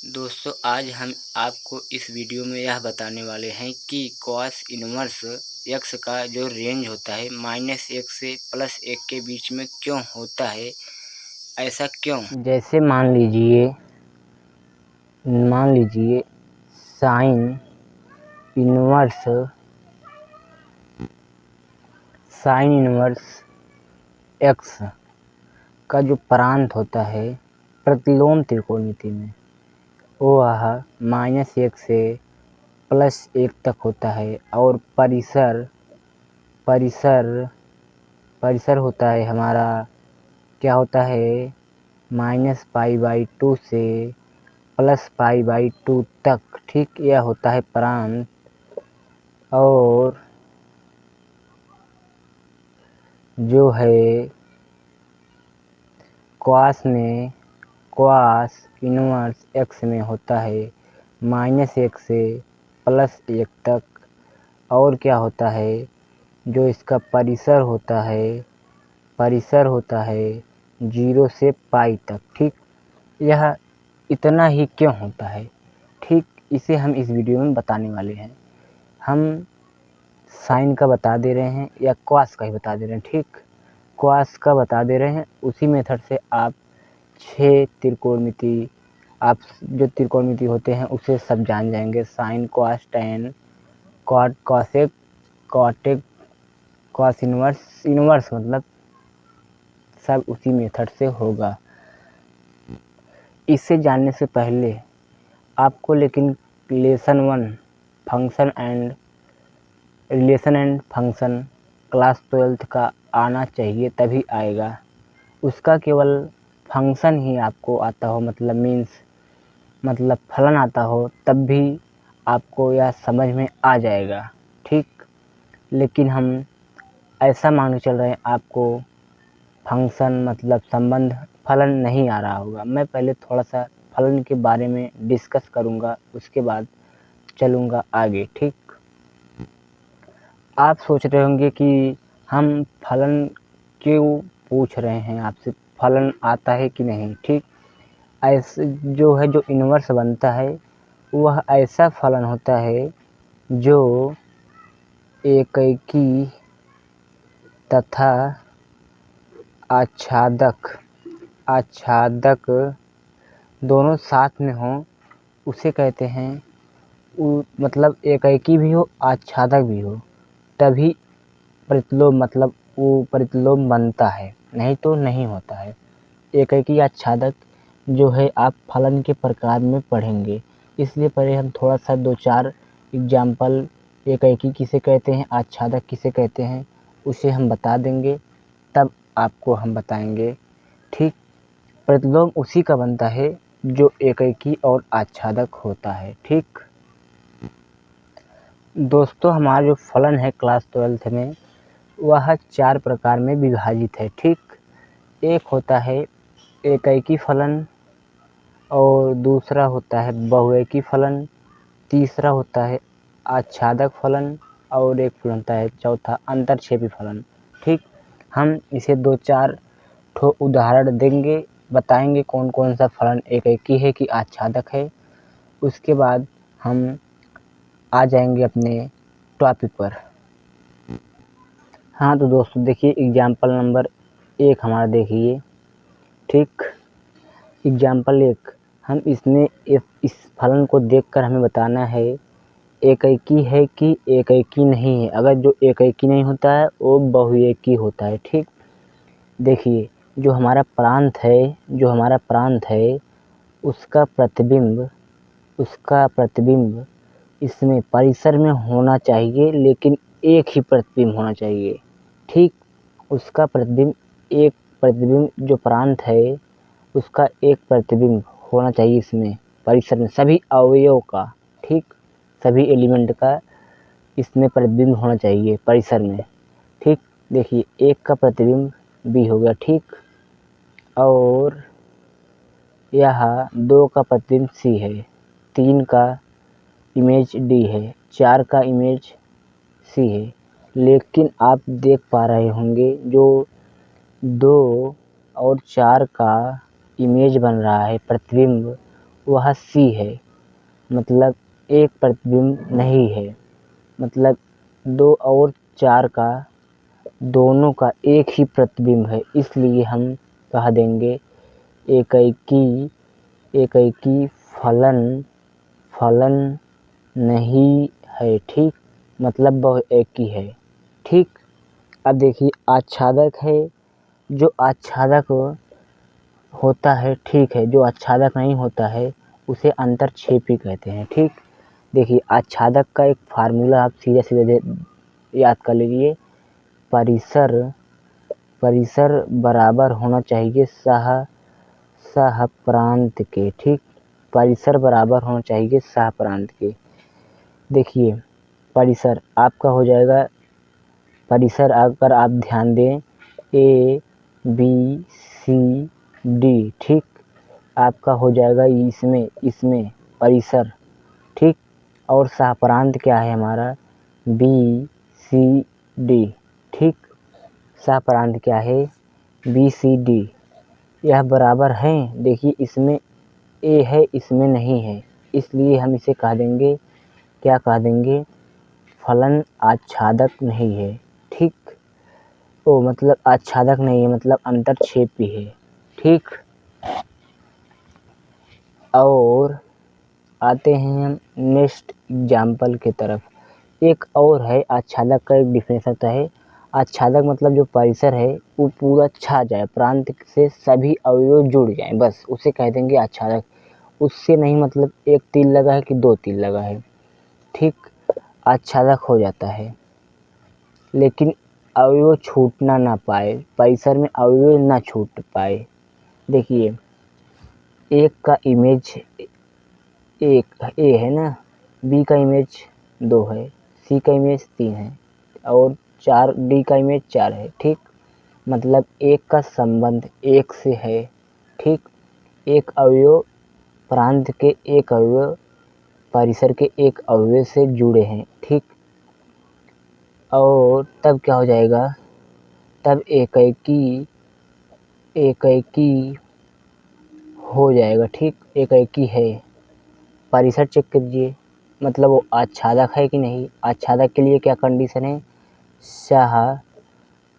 दोस्तों आज हम आपको इस वीडियो में यह बताने वाले हैं कि कॉस इनवर्स x का जो रेंज होता है -1 से +1 के बीच में क्यों होता है, ऐसा क्यों। जैसे मान लीजिए साइन इनवर्स x का जो प्रांत होता है प्रतिलोम त्रिकोणमिति में वो -1 से +1 तक होता है और परिसर होता है हमारा, क्या होता है, -π/2 से +π/2 तक। ठीक, यह होता है प्रांत। और जो है क्वास इनवर्स x में होता है -1 से +1 तक। और क्या होता है, जो इसका परिसर होता है 0 से π तक। ठीक, यह इतना ही क्यों होता है, ठीक, इसे हम इस वीडियो में बताने वाले हैं। हम साइन का बता दे रहे हैं या क्वास का ही बता दे रहे हैं। ठीक, क्वास का बता दे रहे हैं। उसी मेथड से आप 6 त्रिकोणमिति, आप जो त्रिकोणमिति होते हैं उसे सब जान जाएंगे। Sine, cos, tan, cot, cosec, कॉटेक, कॉस इनवर्स मतलब सब उसी मेथड से होगा। इसे जानने से पहले आपको लेकिन relation and function class 12th का आना चाहिए, तभी आएगा। उसका केवल फंक्शन ही आपको आता हो, मतलब फलन आता हो, तब भी आपको यह समझ में आ जाएगा। ठीक, लेकिन हम ऐसा मान चल रहे हैं आपको फंक्शन मतलब संबंध फलन नहीं आ रहा होगा। मैं पहले थोड़ा सा फलन के बारे में डिस्कस करूंगा, उसके बाद चलूंगा आगे। ठीक, आप सोच रहे होंगे कि हम फलन क्यों पूछ रहे हैं आपसे, फलन आता है कि नहीं। ठीक, ऐसे जो इनवर्स बनता है वह ऐसा फलन होता है जो एकैकी तथा आच्छादक दोनों साथ में हो, उसे कहते हैं। मतलब एकैकी भी हो, आच्छादक भी हो, तभी प्रतिलोम मतलब वो प्रतिलोम बनता है, नहीं तो नहीं होता है। एकैकी आच्छादक जो है आप फलन के प्रकार में पढ़ेंगे, इसलिए पहले हम थोड़ा सा 2-4 एग्जाम्पल, एकैकी किसे कहते हैं, आच्छादक किसे कहते हैं, उसे हम बता देंगे, तब आपको हम बताएंगे। ठीक, प्रतिलोम उसी का बनता है जो एकैकी और आच्छादक होता है। ठीक दोस्तों, हमारा जो फलन है क्लास 12th में वह 4 प्रकार में विभाजित है। ठीक, एक होता है एकैकी फलन, और दूसरा होता है बहुएकी फलन, तीसरा होता है आच्छादक फलन, और एक फलन होता है चौथा अंतरक्षेपी फलन। ठीक, हम इसे 2-4 ठो उदाहरण देंगे, बताएंगे कौन कौन सा फलन एकैकी है कि आच्छादक है। उसके बाद हम आ जाएंगे अपने टॉपिक पर। हाँ तो दोस्तों देखिए, एग्जाम्पल नंबर 1 हमारा देखिए। ठीक, एग्जाम्पल 1, हम इसमें इस फलन को देखकर हमें बताना है एकैकी है कि एकैकी नहीं है। अगर जो एकैकी नहीं होता है वो बहुएकी होता है। ठीक, देखिए जो हमारा प्रांत है उसका प्रतिबिंब इसमें परिसर में होना चाहिए, लेकिन एक ही प्रतिबिंब होना चाहिए। ठीक, उसका प्रतिबिंब जो प्रांत है उसका एक प्रतिबिंब होना चाहिए इसमें परिसर में, सभी अवयव का। ठीक, सभी एलिमेंट का इसमें प्रतिबिंब होना चाहिए परिसर में। ठीक, देखिए 1 का प्रतिबिंब B हो गया। ठीक, और यह 2 का प्रतिबिंब C है, 3 का इमेज D है, 4 का इमेज C है। लेकिन आप देख पा रहे होंगे जो 2 और 4 का इमेज बन रहा है प्रतिबिंब, वह सी है, मतलब एक प्रतिबिंब नहीं है। मतलब 2 और 4 का दोनों का एक ही प्रतिबिंब है, इसलिए हम कह देंगे एकैकी फलन नहीं है। ठीक, मतलब वह एक ही है। ठीक, अब देखिए आच्छादक है, जो आच्छादक होता है, ठीक है, जो आच्छादक नहीं होता है उसे अंतर्क्षेपी कहते हैं। ठीक, देखिए आच्छादक का एक फार्मूला आप सीधे याद कर लीजिए। परिसर बराबर होना चाहिए सहप्रांत के। ठीक, परिसर बराबर होना चाहिए सहप्रांत के। देखिए परिसर आपका हो जाएगा, परिसर अगर आप ध्यान दें A B C D, ठीक, आपका हो जाएगा इसमें परिसर। ठीक, और सहप्रांत क्या है हमारा B C D। ठीक, सहप्रांत क्या है B C D। यह बराबर हैं, देखिए इसमें A है, इसमें नहीं है, इसलिए हम इसे कह देंगे, क्या कह देंगे, फलन आच्छादक नहीं है। ठीक, मतलब आच्छादक नहीं है, मतलब अंतर्क्षेपी है। ठीक, और आते हैं हम नेक्स्ट एग्जाम्पल की तरफ। एक और है आच्छादक का, एक डिफिनेशन होता है। आच्छादक मतलब जो परिसर है वो पूरा छा जाए, प्रांत से सभी अवयव जुड़ जाएं, बस उसे कह देंगे आच्छादक। उससे नहीं मतलब एक तीर लगा है कि 2 तीर लगा है, ठीक, आच्छादक हो जाता है। लेकिन अवयव छूटना ना पाए, परिसर में अवयव ना छूट पाए। देखिए एक का इमेज एक ए है ना, बी का इमेज 2 है, सी का इमेज 3 है और 4 डी का इमेज 4 है। ठीक, मतलब एक का संबंध एक से है। ठीक, एक अवयव प्रांत के एक अवयव परिसर के एक अवयव से जुड़े हैं। ठीक, और तब क्या हो जाएगा, तब एकैकी हो जाएगा। ठीक, एकैकी है। परिसर चेक कीजिए, मतलब वो आच्छादक है कि नहीं। आच्छादक के लिए क्या कंडीशन है, सह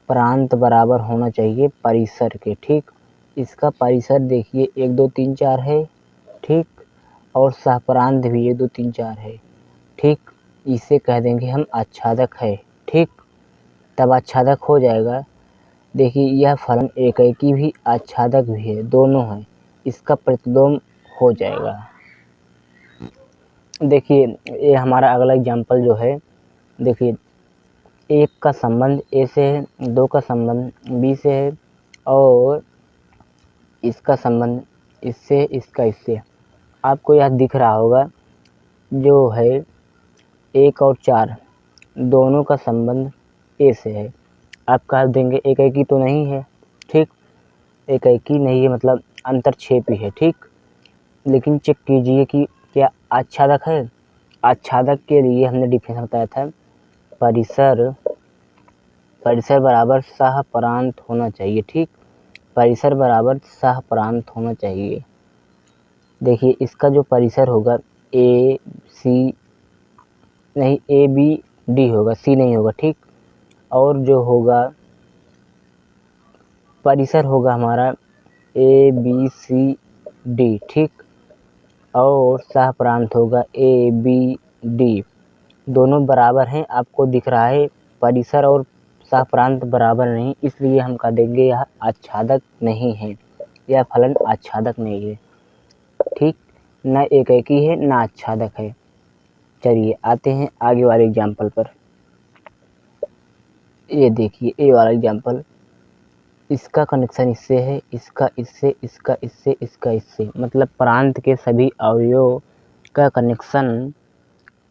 प्रांत बराबर होना चाहिए परिसर के। ठीक, इसका परिसर देखिए 1 2 3 4 है। ठीक, और सहप्रांत भी 1 2 3 4 है। ठीक, इसे कह देंगे हम आच्छादक है। ठीक, तब आच्छादक हो जाएगा। देखिए यह फलन एकैकी भी आच्छादक भी है, दोनों हैं, इसका प्रतिलोम हो जाएगा। देखिए ये हमारा अगला एग्जाम्पल जो है, देखिए 1 का संबंध ए से है, 2 का संबंध बी से है और इसका संबंध इससे, इसका इससे। आपको यह दिख रहा होगा, जो है 1 और 4 दोनों का संबंध ए से है। आप कह देंगे एकैकी तो नहीं है। ठीक, एकैकी नहीं है मतलब अंतर्क्षेपी है। ठीक, लेकिन चेक कीजिए कि क्या आच्छादक है। आच्छादक के लिए हमने डिफिनेशन बताया था, परिसर बराबर सहप्रांत होना चाहिए। ठीक, परिसर बराबर सहप्रांत होना चाहिए। देखिए इसका जो परिसर होगा ए सी नहीं, ए बी डी होगा, सी नहीं होगा। ठीक, और जो होगा परिसर होगा हमारा ए बी सी डी। ठीक, और सहप्रांत होगा ए बी डी, दोनों बराबर हैं। आपको दिख रहा है परिसर और सहप्रांत बराबर नहीं, इसलिए हम कह देंगे यह आच्छादक नहीं है, यह फलन आच्छादक नहीं है। ठीक, न एकैकी है न आच्छादक है। चलिए आते हैं आगे वाले एग्जाम्पल पर। ये देखिए ए वाला एग्जाम्पल, इसका कनेक्शन इससे है, इसका इससे, इसका इससे, इसका इससे, मतलब प्रांत के सभी अवयव का कनेक्शन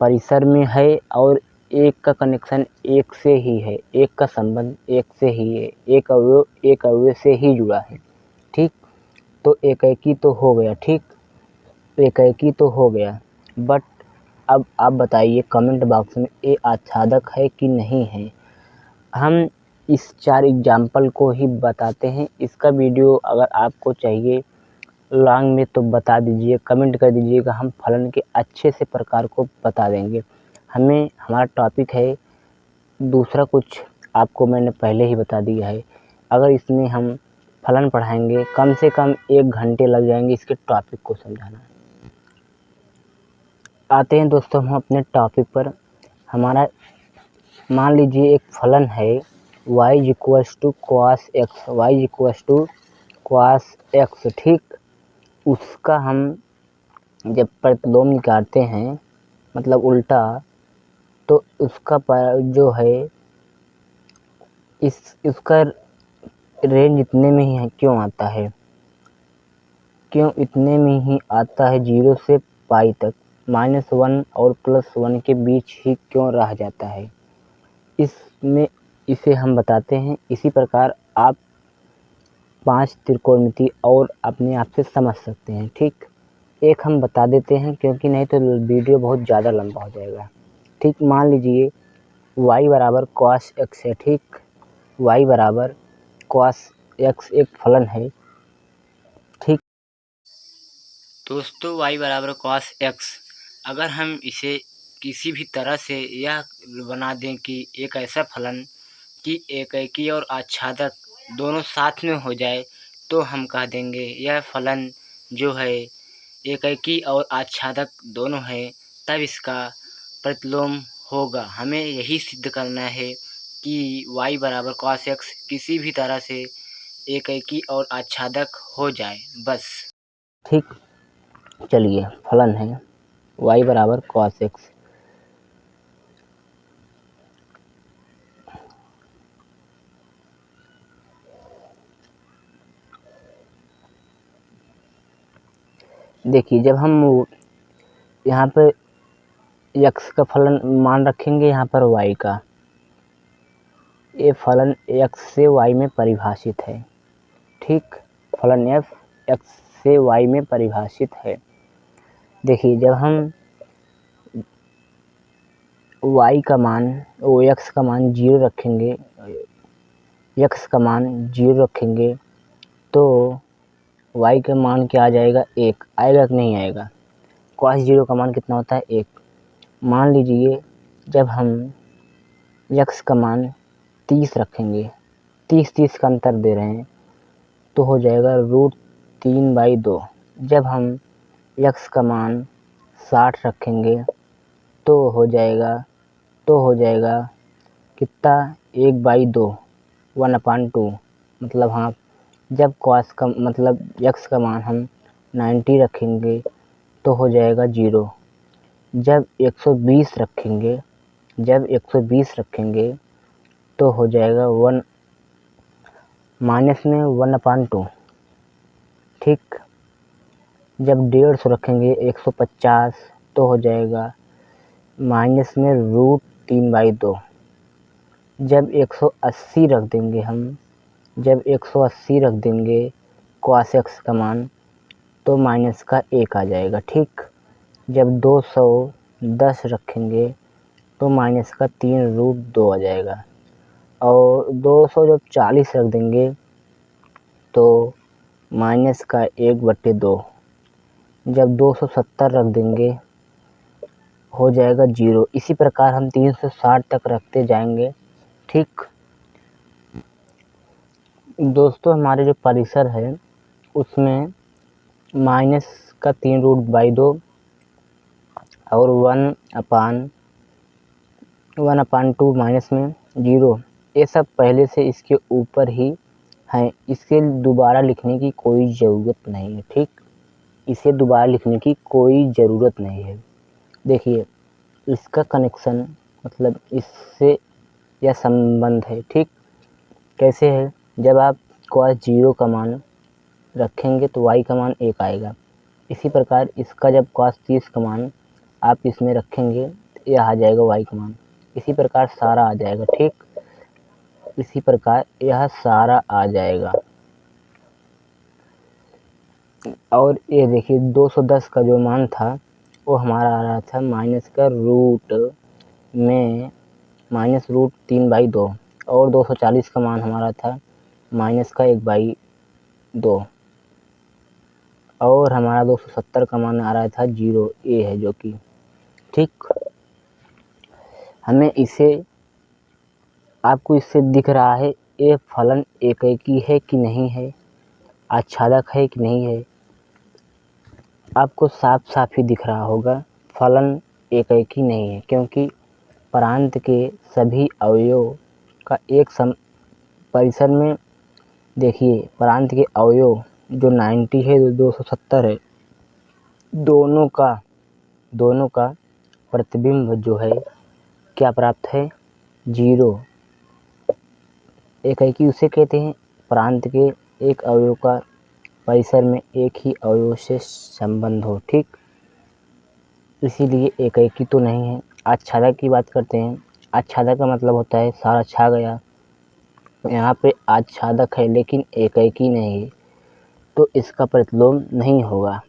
परिसर में है और एक का कनेक्शन एक से ही है, एक का संबंध एक से ही है, एक अवयव से ही जुड़ा है। ठीक, तो एकैकी तो हो गया। ठीक, एकैकी तो हो गया, बट अब आप बताइए कमेंट बॉक्स में ये आच्छादक है कि नहीं है। हम इस 4 एग्जाम्पल को ही बताते हैं। इसका वीडियो अगर आपको चाहिए लॉन्ग में तो बता दीजिए, कमेंट कर दीजिएगा, हम फलन के अच्छे से प्रकार को बता देंगे। हमारा टॉपिक है दूसरा, कुछ आपको मैंने पहले ही बता दिया है। अगर इसमें हम फलन पढ़ाएंगे कम से कम 1 घंटे लग जाएंगे इसके टॉपिक को समझाना। आते हैं दोस्तों हम अपने टॉपिक पर। हमारा मान लीजिए एक फलन है y equals to cos x, y equals to cos x, ठीक। उसका हम जब प्रतिलोम निकालते हैं, मतलब उल्टा, तो उसका जो है इसका रेंज इतने में ही है, क्यों आता है, क्यों इतने में ही आता है, 0 से पाई तक, -1 और +1 के बीच ही क्यों रह जाता है, इसे हम बताते हैं। इसी प्रकार आप 5 त्रिकोणमिति और अपने आप से समझ सकते हैं, ठीक। एक हम बता देते हैं क्योंकि नहीं तो वीडियो बहुत ज़्यादा लंबा हो जाएगा, ठीक। मान लीजिए y बराबर cos x है, ठीक। y बराबर cos x एक फलन है, ठीक। दोस्तों y बराबर cos x, अगर हम इसे किसी भी तरह से यह बना दें कि एक ऐसा फलन कि एकेकी और आच्छादक दोनों साथ में हो जाए, तो हम कह देंगे यह फलन जो है एकेकी और आच्छादक दोनों है, तब इसका प्रतिलोम होगा। हमें यही सिद्ध करना है कि y बराबर cos x किसी भी तरह से एकेकी और आच्छादक हो जाए, बस। ठीक, चलिए फलन है y बराबर cos x। देखिए जब हम यहाँ पे x का फलन मान रखेंगे, यहाँ पर y का, ये फलन x से y में परिभाषित है, ठीक। फलन f x से y में परिभाषित है। देखिए जब हम y का मान x का मान 0 रखेंगे, x का मान 0 रखेंगे, तो y का मान क्या आ जाएगा, 1 आएगा कि नहीं आएगा। cos 0 का मान कितना होता है, 1। मान लीजिए जब हम x का मान 30 रखेंगे, 30 का अंतर दे रहे हैं, तो हो जाएगा √3/2। जब हम x का मान 60 रखेंगे, तो हो जाएगा कितना, 1/2, 1/2, मतलब हाँ। जब cos का मतलब x का मान हम 90 रखेंगे, तो हो जाएगा 0। जब 120 रखेंगे, तो हो जाएगा 1 माइनस में 1/2, ठीक। जब 150 रखेंगे, 150, तो हो जाएगा माइनस में √3/2। जब 180 रख देंगे cos x का मान, तो माइनस का 1 आ जाएगा, ठीक। जब 210 रखेंगे, तो माइनस का 3√2 आ जाएगा। और 240 रख देंगे, तो माइनस का 1/2। जब 270 रख देंगे, हो जाएगा 0। इसी प्रकार हम 360 तक रखते जाएंगे, ठीक। दोस्तों हमारे जो परिसर है उसमें माइनस का 3√2 और 1/2 माइनस में 0, ये सब पहले से इसके ऊपर ही हैं, इसके दोबारा लिखने की कोई ज़रूरत नहीं है, ठीक। इसे दोबारा लिखने की कोई ज़रूरत नहीं है। देखिए इसका कनेक्शन, मतलब इससे यह संबंध है, ठीक। कैसे है, जब आप cos 0 का मान रखेंगे तो y का मान 1 आएगा। इसी प्रकार इसका जब cos 30 का मान आप इसमें रखेंगे, तो यह आ जाएगा y का मान। इसी प्रकार सारा आ जाएगा, ठीक। इसी प्रकार यह सारा आ जाएगा। और ये देखिए 210 का जो मान था वो हमारा आ रहा था माइनस का रूट में -√3/2, और 240 का मान हमारा था माइनस का 1/2। और हमारा 270 का मान आ रहा था 0 ए है जो कि ठीक। हमें इसे आपको इससे दिख रहा है ये फलन एकेकी है कि नहीं है, आच्छादक है कि नहीं है। आपको साफ साफ ही दिख रहा होगा फलन एकेकी नहीं है, क्योंकि प्रांत के सभी अवयव का एक सम परिसर में देखिए प्रांत के अवयव जो 90 है 270 है, दोनों का प्रतिबिंब जो है क्या प्राप्त है 0। एकेकी उसे कहते हैं प्रांत के एक अवयव का परिसर में एक ही अवयव से संबंध हो, ठीक। इसीलिए एकेकी तो नहीं है। आच्छादक की बात करते हैं। आच्छादक का मतलब होता है सारा छा गया, यहाँ पे आच्छादक है लेकिन एकेकी नहीं है, तो इसका प्रतिलोम नहीं होगा।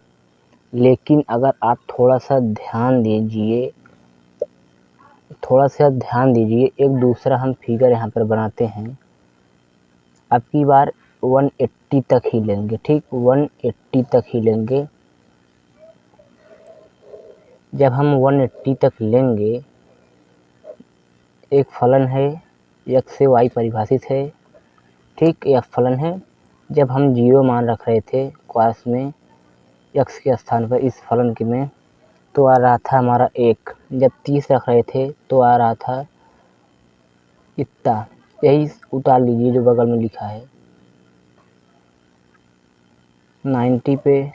लेकिन अगर आप थोड़ा सा ध्यान दीजिए, एक दूसरा हम फिगर यहाँ पर बनाते हैं। अब की बार 180 तक ही लेंगे, ठीक, 180 तक ही लेंगे। जब हम 180 तक लेंगे, एक फलन है x से y परिभाषित है, ठीक, यह फलन है। जब हम 0 मान रख रहे थे क्वास में x के स्थान पर इस फलन के में, तो आ रहा था हमारा 1। जब 30 रख रहे थे तो आ रहा था इतना, यही उतार लीजिए जो बगल में लिखा है 90 पे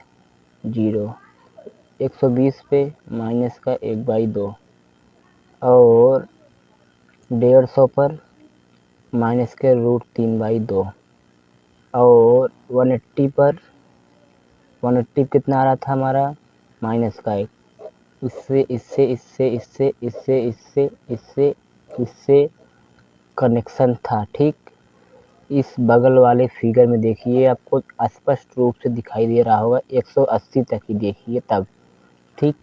0, 120 पे माइनस का 1/2 और 150 पर माइनस के √3/2 और 180 पर 180 कितना आ रहा था हमारा माइनस का 1। इससे कनेक्शन था, ठीक। इस बगल वाले फिगर में देखिए आपको स्पष्ट रूप से दिखाई दे रहा होगा 180 तक ही देखिए तब, ठीक।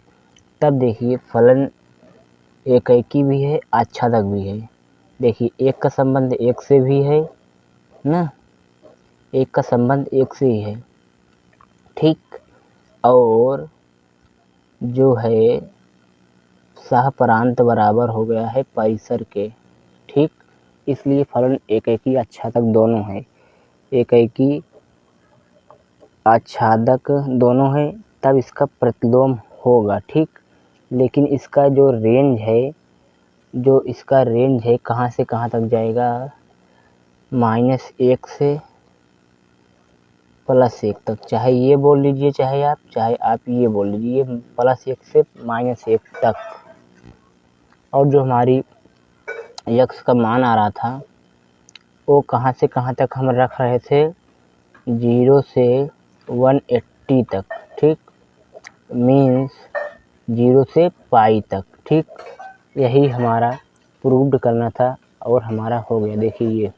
तब देखिए फलन एकेकी भी है आच्छादक भी है। देखिए एक का संबंध एक से भी है ना, एक का संबंध एक से ही है, ठीक। और जो है सहप्रांत बराबर हो गया है परिसर के, ठीक। इसलिए फलन एकेकी आच्छादक दोनों है, एकेकी आच्छादक दोनों है, तब इसका प्रतिलोम होगा, ठीक। लेकिन इसका जो रेंज है कहाँ से कहाँ तक जाएगा, -1 से +1 तक। चाहे ये बोल लीजिए, चाहे आप ये बोल लीजिए, +1 से -1 तक। और जो हमारी x का मान आ रहा था वो कहाँ से कहाँ तक हम रख रहे थे 0 से 180 तक, ठीक, मीन्स 0 से पाई तक, ठीक। यही हमारा प्रूव्ड करना था और हमारा हो गया। देखिए ये